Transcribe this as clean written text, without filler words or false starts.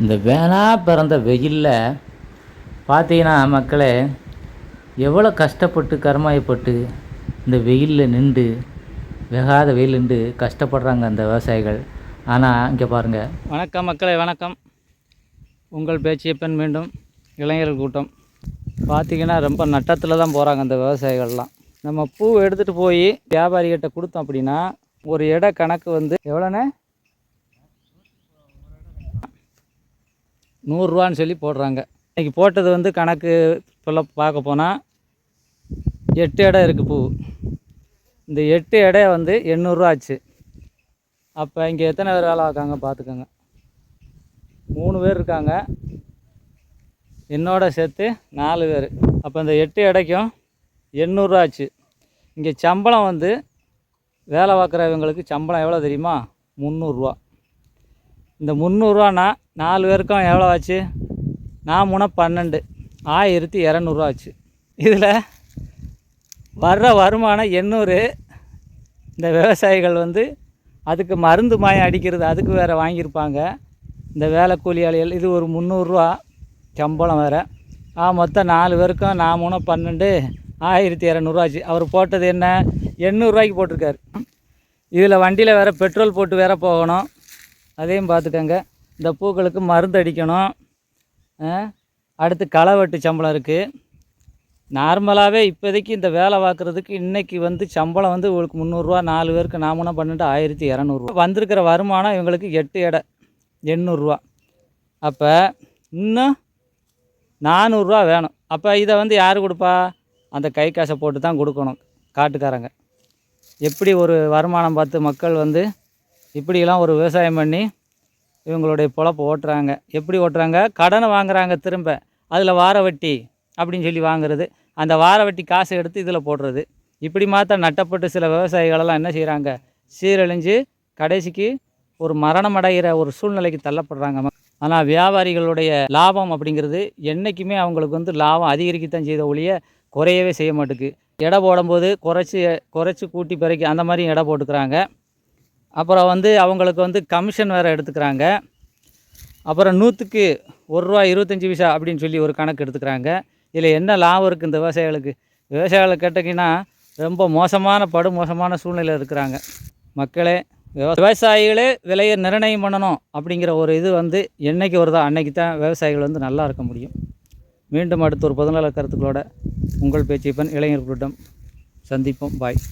இந்த வேணா பிறந்த வெயிலில் பார்த்தீங்கன்னா மக்களே எவ்வளோ கஷ்டப்பட்டு கருமாயப்பட்டு இந்த வெயிலில் நின்று வெகாத வெயில் நின்று கஷ்டப்படுறாங்க அந்த விவசாயிகள். ஆனால் இங்கே பாருங்கள். வணக்கம் மக்களே, வணக்கம். உங்கள் பேச்சியப்பன் மீண்டும் இளைஞர்கள் கூட்டம். பார்த்திங்கன்னா ரொம்ப நட்டத்தில் தான் போகிறாங்க அந்த விவசாயிகள்லாம். நம்ம பூ எடுத்துகிட்டு போய் வியாபாரிகிட்ட கொடுத்தோம் அப்படின்னா ஒரு எடை கணக்கு வந்து எவ்வளோண்ணே, 100 சொல்லி போடுறாங்க. இன்றைக்கி போட்டது வந்து கணக்கு சொல்ல பார்க்க போனால் 8 எடை இருக்குது பூ. இந்த 8 எடை வந்து 800 ஆச்சு. அப்போ இங்கே எத்தனை பேர் வேலை பார்க்காங்க பார்த்துக்கோங்க. 3 பேர் இருக்காங்க, என்னோட சேர்த்து 4 பேர். அப்போ இந்த 8 எடைக்கும் 800 ஆச்சு. இங்கே சம்பளம் வந்து வேலை பார்க்குறவங்களுக்கு சம்பளம் எவ்வளோ தெரியுமா? 300 இந்த 300 4 பேருக்கும் எவ்வளோ ஆச்சு? 4 12, 1200 ஆச்சு. இதில் வர்ற வருமானம் 800. இந்த விவசாயிகள் வந்து அதுக்கு மருந்து மாயம் அடிக்கிறது அதுக்கு வேறு வாங்கியிருப்பாங்க. இந்த வேலை கூலியாளிகள் இது ஒரு 300 சம்பளம் வேறு. மொத்தம் 4 பேருக்கும் 4 12, 1200 ஆச்சு. அவர் போட்டது என்ன, 800 போட்டிருக்காரு. இதில் வண்டியில் வேறு பெட்ரோல் போட்டு வேறு போகணும், அதையும் பார்த்துக்கங்க. இந்த பூக்களுக்கு மருந்து அடிக்கணும். அடுத்து களை வெட்டு சம்பளம் இருக்குது. நார்மலாகவே இப்போதைக்கு இந்த வேலை பார்க்குறதுக்கு இன்றைக்கி வந்து சம்பளம் வந்து இவங்களுக்கு 300, 4 பேருக்கு 4 12, 1200. வந்திருக்கிற வருமானம் இவங்களுக்கு 8 எடை 800. அப்போ இன்னும் 400 வேணும். அப்போ இதை வந்து யார் கொடுப்பா? அந்த கை காசை போட்டு தான் கொடுக்கணும் காட்டுக்காரங்க. எப்படி ஒரு வருமானம் பார்த்து மக்கள் வந்து இப்படிலாம் ஒரு விவசாயம் பண்ணி இவங்களுடைய பொழப்பை ஓட்டுறாங்க. எப்படி ஓட்டுறாங்க? கடனை வாங்குறாங்க, திரும்ப அதில் வார வட்டி அப்படின்னு சொல்லி வாங்குறது. அந்த வார வட்டி காசை எடுத்து இதில் போடுறது. இப்படி மாற்ற நட்டப்பட்டு சில விவசாயிகளெல்லாம் என்ன செய்கிறாங்க, சீரழிஞ்சு கடைசிக்கு ஒரு மரணம் அடைகிற ஒரு சூழ்நிலைக்கு தள்ளப்படுறாங்க. ஆனால் வியாபாரிகளுடைய லாபம் அப்படிங்கிறது என்றைக்குமே அவங்களுக்கு வந்து லாபம் அதிகரிக்கத்தான் செய்த ஒழிய குறையவே செய்ய மாட்டுக்கு. எடை போடும்போது குறைச்சி கூட்டி பிறக்கி அந்த மாதிரி எடை போட்டுக்கிறாங்க. அப்புறம் வந்து அவங்களுக்கு வந்து கமிஷன் வேறு எடுத்துக்கிறாங்க. அப்புறம் 100க்கு ₹1.25 அப்படின்னு சொல்லி ஒரு கணக்கு எடுத்துக்கிறாங்க. இதில் என்ன லாபம் இருக்குது இந்த விவசாயிகளுக்கு? விவசாயிகளை கேட்டிங்கன்னா ரொம்ப மோசமான சூழ்நிலையில் இருக்கிறாங்க. மக்களே, விவசாயிகளே விலையை நிர்ணயம் பண்ணணும் அப்படிங்கிற ஒரு இது வந்து என்றைக்கு வருதோ அன்றைக்கி தான் விவசாயிகள் வந்து நல்லா இருக்க முடியும். மீண்டும் அடுத்த ஒரு 14 கருத்துக்களோட உங்கள் பேச்சியப்பன் இளைஞர் கூட்டம் சந்திப்போம். பாய்.